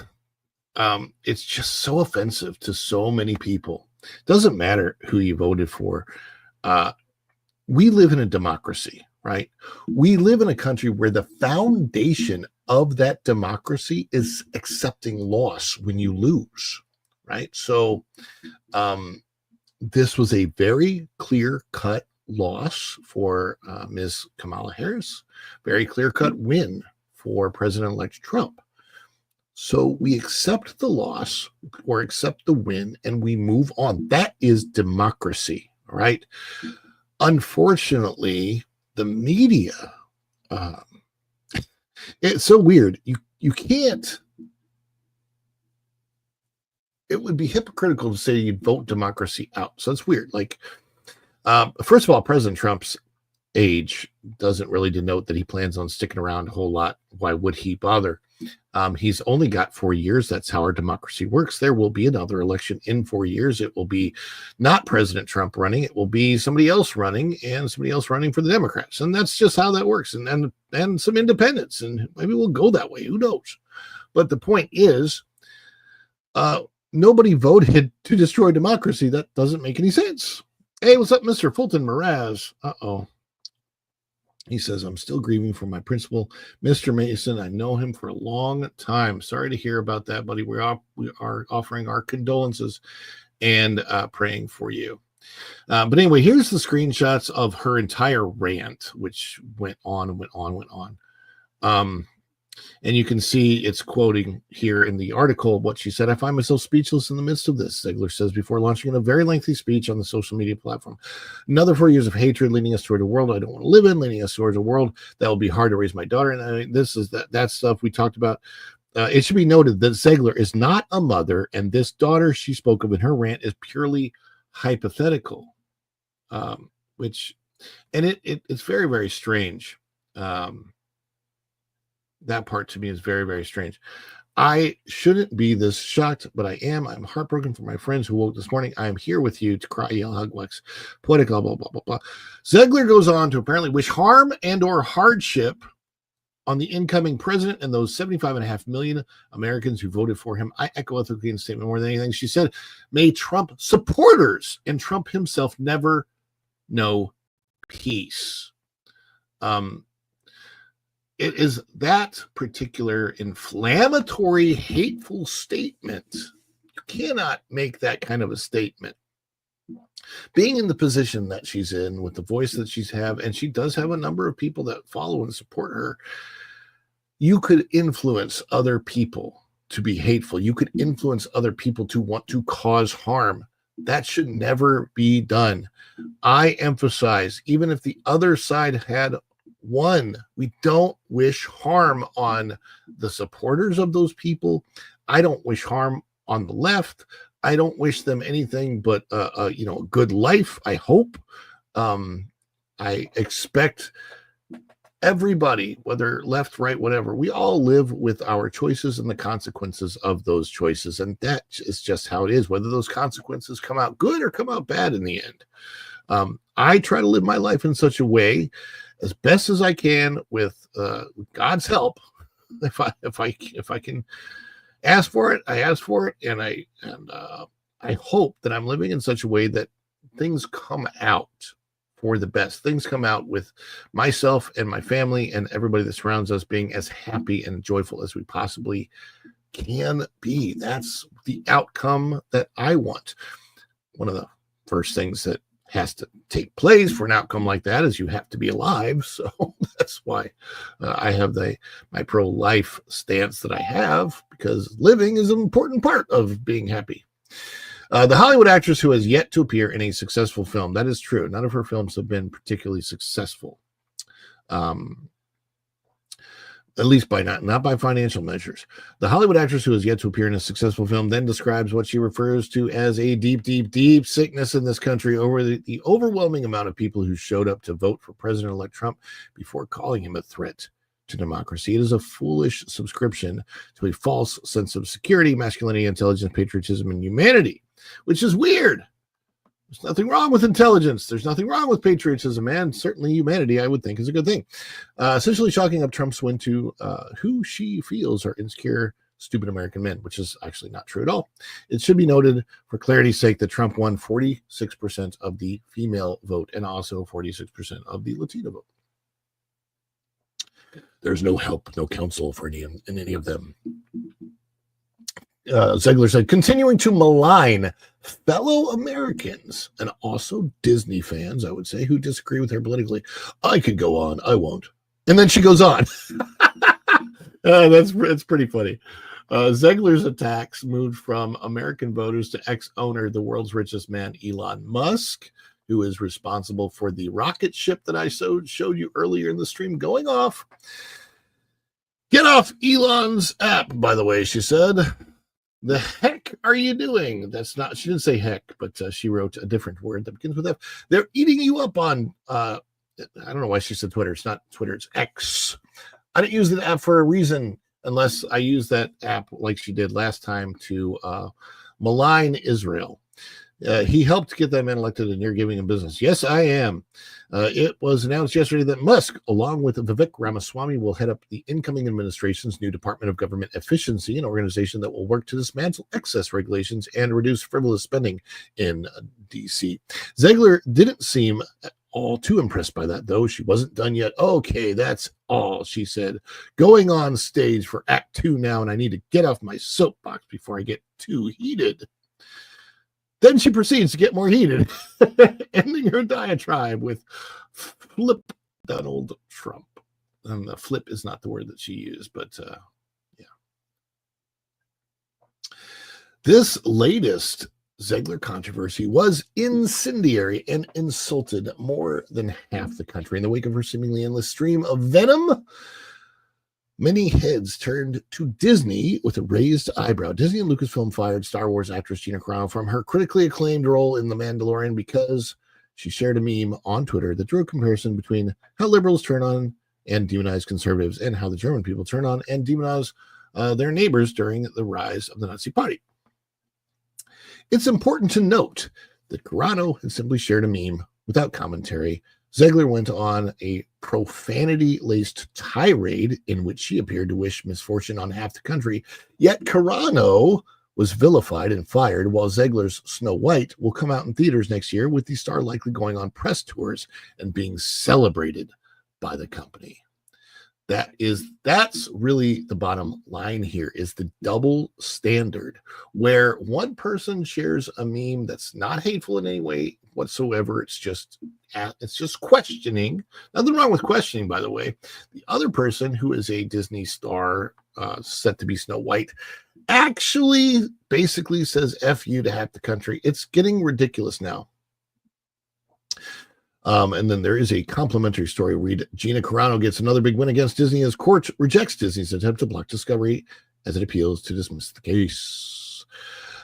it's just so offensive to so many people. Doesn't matter who you voted for. We live in a democracy, right? We live in a country where the foundation of that democracy is accepting loss when you lose, right? So this was a very clear-cut loss for Ms. Kamala Harris, very clear-cut win for President-elect Trump. So we accept the loss or accept the win and we move on. That is democracy, right? Unfortunately, the media, it's so weird. You can't, it would be hypocritical to say you'd vote democracy out. So it's weird. Like, first of all, President Trump's age doesn't really denote that he plans on sticking around a whole lot. Why would he bother? He's only got 4 years. That's how our democracy works. There will be another election in 4 years. It will be not President Trump running. It will be somebody else running and somebody else running for the Democrats. And that's just how that works. And some independents. And maybe we'll go that way. Who knows? But the point is, nobody voted to destroy democracy. That doesn't make any sense. Hey, what's up, Mr. Fulton Mraz? Uh-oh. He says, I'm still grieving for my principal, Mr. Mason. I know him for a long time. Sorry to hear about that, buddy. We are offering our condolences and praying for you. But anyway, here's the screenshots of her entire rant, which went on and went on and went on. And you can see it's quoting here in the article what she said. I find myself speechless in the midst of this, Zegler says before launching a very lengthy speech on the social media platform. Another 4 years of hatred leading us toward a world I don't want to live in, leading us towards a world that will be hard to raise my daughter. And I mean, this is that stuff we talked about. It should be noted that Zegler is not a mother, and this daughter she spoke of in her rant is purely hypothetical, it's very, very strange. That part to me is very, very strange. I shouldn't be this shocked, but I am. I'm heartbroken for my friends who woke this morning. I am here with you to cry, yell, hug, wax, poetic, blah, blah, blah, blah, blah. Zegler goes on to apparently wish harm and or hardship on the incoming president and those 75.5 million Americans who voted for him. I echo ethically in the statement more than anything. She said, may Trump supporters and Trump himself never know peace. It is that particular inflammatory, hateful statement. You cannot make that kind of a statement. Being in the position that she's in, with the voice that she's have, and she does have a number of people that follow and support her, you could influence other people to be hateful. You could influence other people to want to cause harm. That should never be done. I emphasize, even if the other side had won, we don't wish harm on the supporters of those people. I don't wish harm on the left. I don't wish them anything but a good life. I hope. I expect everybody, whether left, right, whatever, we all live with our choices and the consequences of those choices, and that is just how it is. Whether those consequences come out good or come out bad in the end. I try to live my life in such a way, as best as I can, with God's help. If I can ask for it, I ask for it, and I hope that I'm living in such a way that things come out for the best. Things come out with myself and my family and everybody that surrounds us being as happy and joyful as we possibly can be. That's the outcome that I want. One of the first things that has to take place for an outcome like that is you have to be alive. So that's why I have my pro-life stance that I have, because living is an important part of being happy. The Hollywood actress who has yet to appear in a successful film. That is true. None of her films have been particularly successful. At least by not by financial measures. The Hollywood actress who has yet to appear in a successful film then describes what she refers to as a deep, deep, deep sickness in this country over the overwhelming amount of people who showed up to vote for President-elect Trump before calling him a threat to democracy. It is a foolish subscription to a false sense of security, masculinity, intelligence, patriotism, and humanity, which is weird. There's nothing wrong with intelligence. There's nothing wrong with patriotism, and certainly humanity, I would think, is a good thing. Essentially chalking up Trump's win to who she feels are insecure, stupid American men, which is actually not true at all. It should be noted, for clarity's sake, that Trump won 46% of the female vote and also 46% of the Latino vote. There's no help, no counsel for in any of them. Zegler said, continuing to malign fellow Americans and also Disney fans, I would say, who disagree with her politically. I could go on. I won't. And then she goes on. That's pretty funny. Zegler's attacks moved from American voters to ex-owner, the world's richest man, Elon Musk, who is responsible for the rocket ship that I showed you earlier in the stream going off. Get off Elon's app, by the way, she said. The heck are you doing? That's not, she didn't say heck, but she wrote a different word that begins with F. They're eating you up on, I don't know why she said Twitter. It's not Twitter, it's X. I didn't use the app for a reason, unless I use that app like she did last time to malign Israel. He helped get that man elected, and you're giving him business. Yes, I am. It was announced yesterday that Musk, along with Vivek Ramaswamy, will head up the incoming administration's new Department of Government Efficiency, an organization that will work to dismantle excess regulations and reduce frivolous spending in D.C. Zegler didn't seem all too impressed by that, though. She wasn't done yet. Okay, that's all, she said. Going on stage for Act 2 now, and I need to get off my soapbox before I get too heated. Then she proceeds to get more heated, ending her diatribe with flip Donald Trump. And the flip is not the word that she used, but yeah. This latest Zegler controversy was incendiary and insulted more than half the country. In the wake of her seemingly endless stream of venom, many heads turned to Disney with a raised eyebrow. Disney and Lucasfilm fired Star Wars actress Gina Carano from her critically acclaimed role in The Mandalorian because she shared a meme on Twitter that drew a comparison between how liberals turn on and demonize conservatives and how the German people turn on and demonize their neighbors during the rise of the Nazi Party. It's important to note that Carano had simply shared a meme without commentary. Zegler went on a profanity-laced tirade in which she appeared to wish misfortune on half the country, yet Carano was vilified and fired, while Zegler's Snow White will come out in theaters next year, with the star likely going on press tours and being celebrated by the company. That's really the bottom line here, is the double standard, where one person shares a meme that's not hateful in any way whatsoever. It's just questioning. Nothing wrong with questioning, by the way. The other person, who is a Disney star set to be Snow White, actually basically says F you to half the country. It's getting ridiculous now. And then there is a complimentary story. Read, Gina Carano gets another big win against Disney as court rejects Disney's attempt to block Discovery as it appeals to dismiss the case.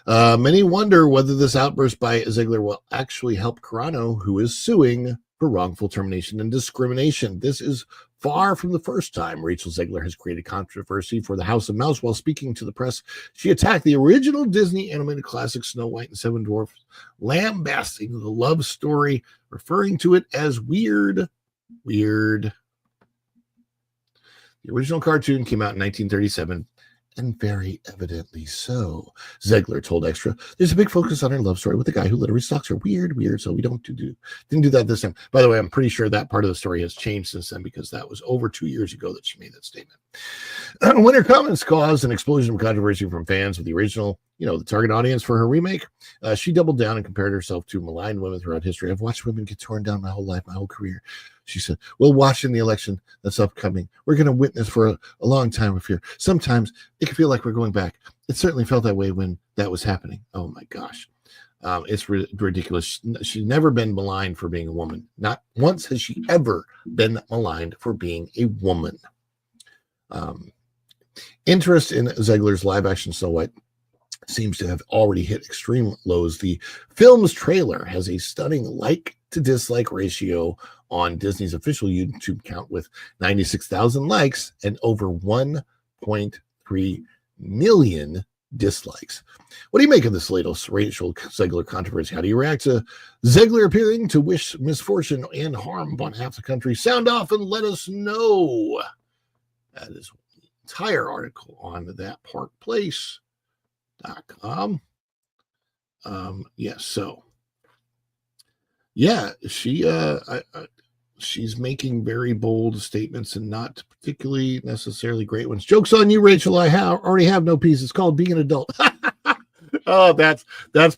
Many wonder whether this outburst by Zegler will actually help Carano, who is suing for wrongful termination and discrimination. This is far from the first time Rachel Zegler has created controversy for the House of Mouse. While speaking to the press, she attacked the original Disney animated classic Snow White and Seven Dwarfs, lambasting the love story, referring to it as weird. The original cartoon came out in 1937, and very evidently so. Zegler told Extra, "There's a big focus on her love story with the guy who literally stalks her. Weird, so we didn't do that this time." By the way, I'm pretty sure that part of the story has changed since then, because that was over 2 years ago that she made that statement. When her comments caused an explosion of controversy from fans of the original, the target audience for her remake, she doubled down and compared herself to maligned women throughout history. "I've watched women get torn down my whole life, my whole career," she said. "We'll watch in the election that's upcoming. We're going to witness for a long time of fear. Sometimes it can feel like we're going back. It certainly felt that way when that was happening." Oh my gosh. It's ridiculous. She's never been maligned for being a woman. Not once has she ever been maligned for being a woman. Interest in Zegler's live-action Snow White seems to have already hit extreme lows. The film's trailer has a stunning like-to-dislike ratio on Disney's official YouTube account, with 96,000 likes and over 1.3 million dislikes. What do you make of this latest Rachel Zegler controversy? How do you react to Zegler appearing to wish misfortune and harm upon half the country? Sound off and let us know. That is the entire article on thatparkplace.com. She's making very bold statements and not particularly necessarily great ones. Joke's on you, Rachel. I already have no peace. It's called being an adult. Oh, that's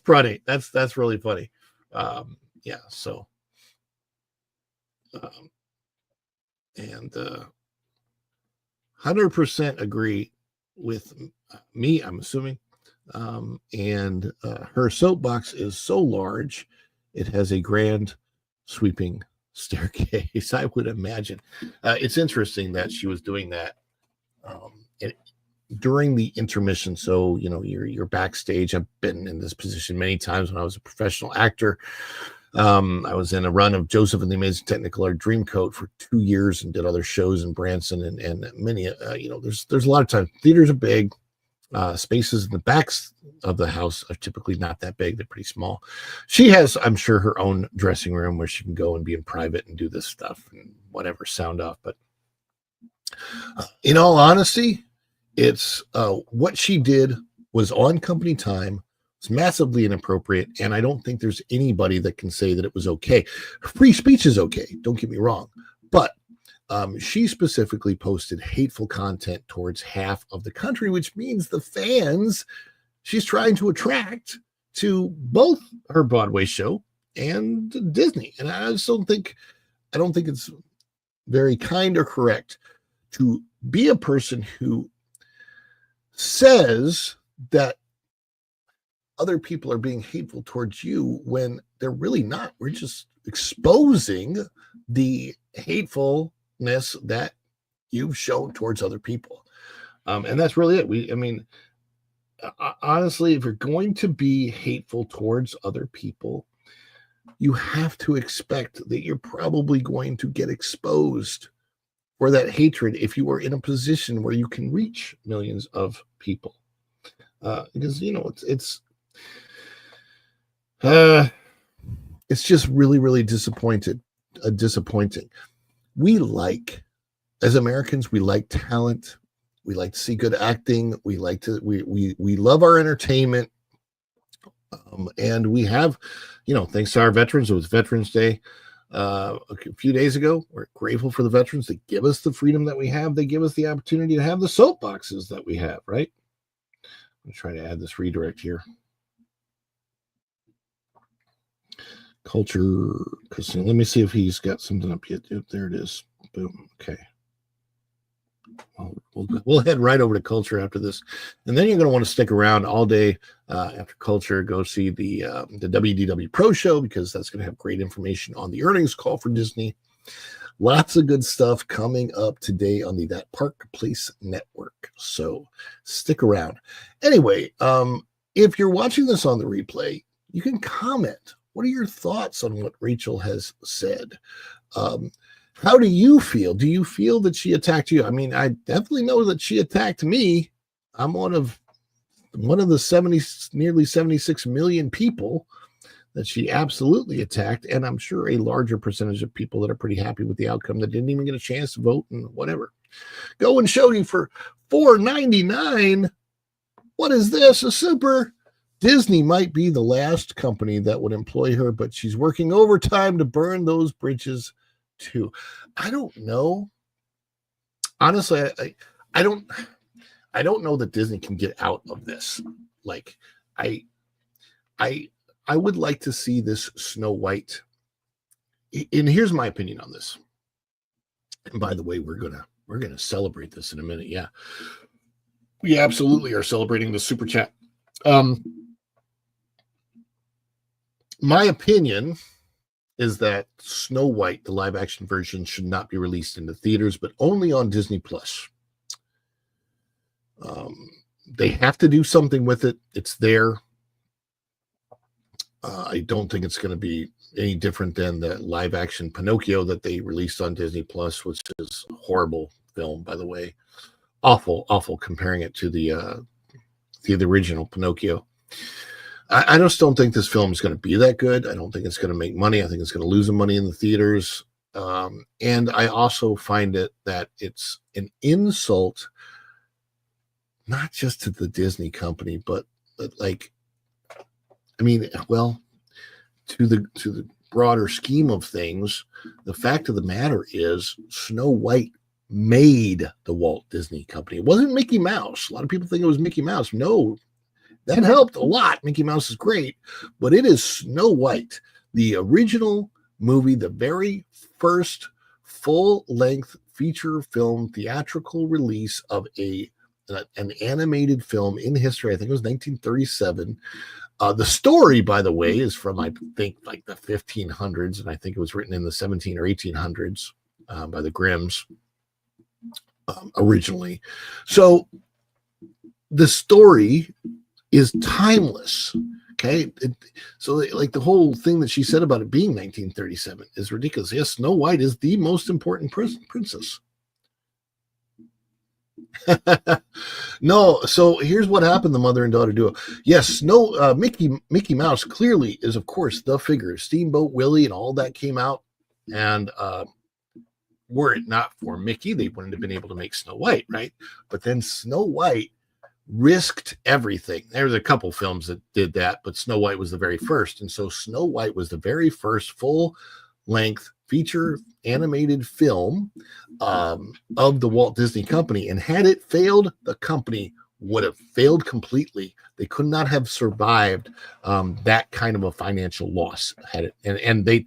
funny. That's really funny. 100% agree with me, I'm assuming. Her soapbox is so large, it has a grand sweeping staircase, I would imagine. It's interesting that she was doing that during the intermission. So, you're backstage. I've been in this position many times when I was a professional actor. I was in a run of Joseph and the Amazing Technicolor Dreamcoat for 2 years and did other shows in Branson and many, there's a lot of times. Theaters are big. Spaces in the backs of the house are typically not that big. They're pretty small. She has, I'm sure, her own dressing room where she can go and be in private and do this stuff and whatever, sound off. But in all honesty, it's what she did was on company time. It's massively inappropriate, and I don't think there's anybody that can say that it was okay. Free speech is okay, don't get me wrong, but she specifically posted hateful content towards half of the country, which means the fans she's trying to attract to both her Broadway show and Disney. And I don't think it's very kind or correct to be a person who says that other people are being hateful towards you when they're really not. We're just exposing the hatefulness that you've shown towards other people. And that's really it. Honestly, if you're going to be hateful towards other people, you have to expect that you're probably going to get exposed for that hatred if you are in a position where you can reach millions of people. Because, it's just really, really disappointing. As Americans, we like talent. We like to see good acting. We love our entertainment. And we have, thanks to our veterans, it was Veterans Day a few days ago. We're grateful for the veterans. They give us the freedom that we have. They give us the opportunity to have the soapboxes that we have, right? I'm trying to add this redirect here. Culture, because let me see if he's got something up yet. Yep, there it is. Boom. Okay. We'll head right over to Culture after this, and then you're going to want to stick around all day after Culture. Go see the WDW Pro Show, because that's going to have great information on the earnings call for Disney. Lots of good stuff coming up today on the That Park Place Network. So stick around. Anyway, if you're watching this on the replay, you can comment. What are your thoughts on what Rachel has said? How do you feel? Do you feel that she attacked you? I mean, I definitely know that she attacked me. I'm one of the nearly 76 million people that she absolutely attacked, and I'm sure a larger percentage of people that are pretty happy with the outcome that didn't even get a chance to vote and whatever. Go and show you for $4.99. What is this? A super? Disney might be the last company that would employ her, but she's working overtime to burn those bridges too. I don't know. Honestly, I don't know that Disney can get out of this. Like, I would like to see this Snow White. And here's my opinion on this. And by the way, we're gonna celebrate this in a minute. Yeah, we absolutely are celebrating the super chat. My opinion is that Snow White, the live action version, should not be released into theaters, but only on Disney Plus. They have to do something with it. It's there. I don't think it's going to be any different than the live action Pinocchio that they released on Disney Plus, which is a horrible film, by the way. Awful comparing it to the original Pinocchio. I just don't think this film is going to be that good. I don't think it's going to make money. I think it's going to lose the money in the theaters. And I also find it that it's an insult, not just to the Disney company, but like, I mean, well, to the broader scheme of things, the fact of the matter is Snow White made the Walt Disney Company. It wasn't Mickey Mouse. A lot of people think it was Mickey Mouse. No, that helped a lot. Mickey Mouse is great, but it is Snow White, the original movie, the very first full-length feature film theatrical release of an animated film in history. I think it was 1937. The story, by the way, is from, I think, like the 1500s, and I think it was written in the 17 or 1800s by the Grimms originally. So the story is timeless. Okay. So like the whole thing that she said about it being 1937 is ridiculous. Yes, Snow White is the most important princess. No, so here's what happened. The mother and daughter duo. Yes, Mickey Mouse clearly is, of course, the figure. Steamboat Willie and all that came out. And were it not for Mickey, they wouldn't have been able to make Snow White, right? But then Snow White risked everything. There's a couple films that did that, but Snow White was the very first. And so Snow White was the very first full-length feature animated film of the Walt Disney Company. And had it failed, the company would have failed completely. They could not have survived that kind of a financial loss. Had it, and they,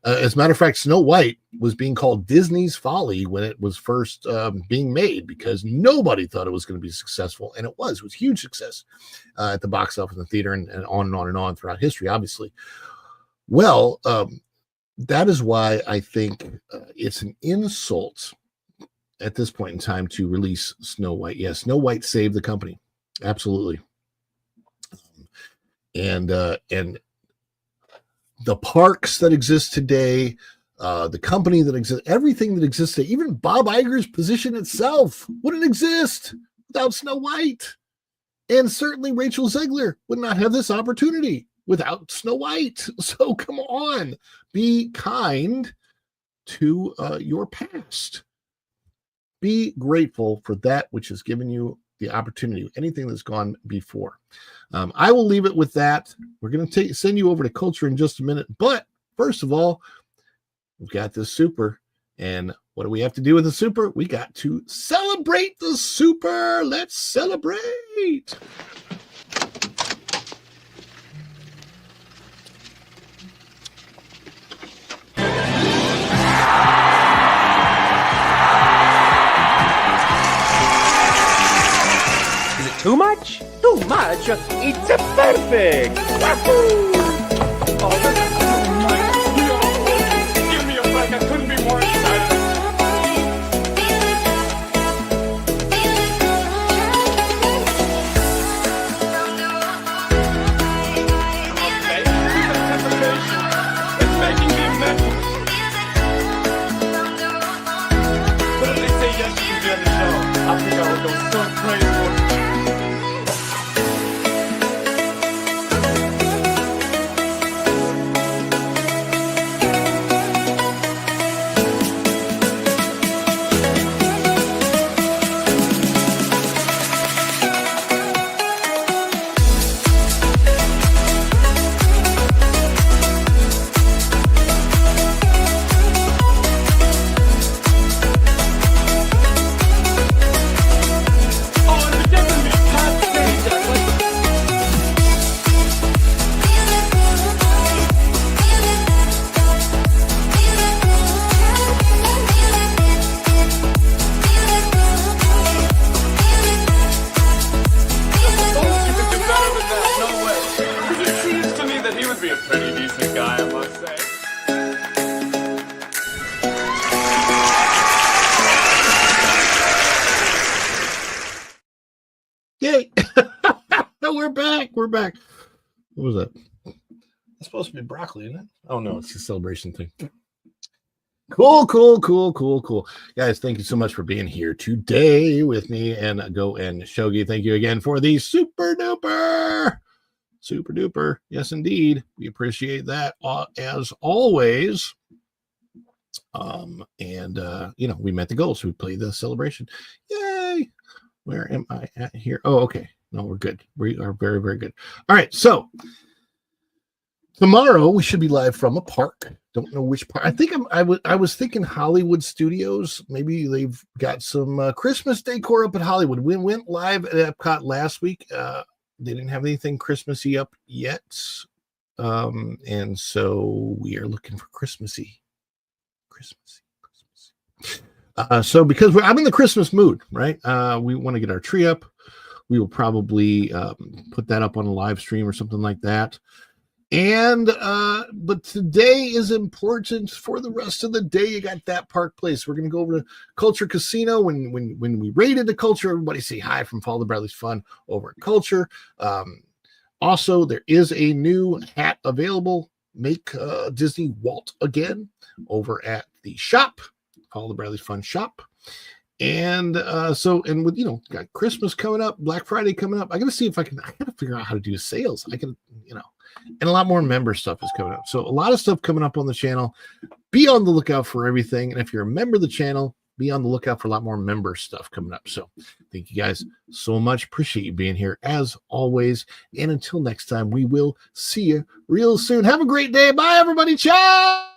as a matter of fact, Snow White was being called Disney's Folly when it was first being made, because nobody thought it was going to be successful, and it was. It was a huge success at the box office, in the theater, and on and on and on throughout history, obviously. Well, that is why I think it's an insult at this point in time to release Snow White. Yes, Snow White saved the company. Absolutely. And the parks that exist today, the company that exists, everything that exists today, even Bob Iger's position itself wouldn't exist without Snow White. And certainly Rachel Zegler would not have this opportunity without Snow White. So come on, be kind to your past. Be grateful for that which has given you the opportunity, anything that's gone before. I will leave it with that. We're going to send you over to Culture in just a minute. But first of all, we've got this super. And what do we have to do with the super? We got to celebrate the super. Let's celebrate. Too much? Too much? It's a perfect! Wahoo! Oh, that's too much! No! Give me a break, I couldn't be more excited! pretty decent guy, I must say. Yay! We're back. We're back. What was that? It's supposed to be broccoli, isn't it? Oh no, it's a celebration thing. Cool. Guys, thank you so much for being here today with me and Go and Shogi. Thank you again for the super duper. Yes, indeed. We appreciate that as always. We met the goal, so we played the celebration. Yay! Where am I at here? Oh, okay. No, we're good. We are very, very good. All right, so tomorrow we should be live from a park. Don't know which park. I think I was thinking Hollywood Studios. Maybe they've got some Christmas decor up at Hollywood. We went live at Epcot last week. They didn't have anything Christmassy up yet, and so we are looking for Christmassy. So because I'm in the Christmas mood, right? We want to get our tree up. We will probably put that up on a live stream or something like that. And but today is important for the rest of the day. You got that Park Place. We're going to go over to Culture Casino. When we raided the Culture, everybody say hi from Follow the Bradley's Fun over at Culture. Also, there is a new hat available. Make Disney Walt again over at the shop. Follow the Bradley's Fun shop. And with got Christmas coming up, Black Friday coming up. I gotta figure out how to do sales. And a lot more member stuff is coming up. So a lot of stuff coming up on the channel. Be on the lookout for everything. And if you're a member of the channel, be on the lookout for a lot more member stuff coming up. So thank you guys so much. Appreciate you being here as always. And until next time, we will see you real soon. Have a great day. Bye, everybody. Ciao.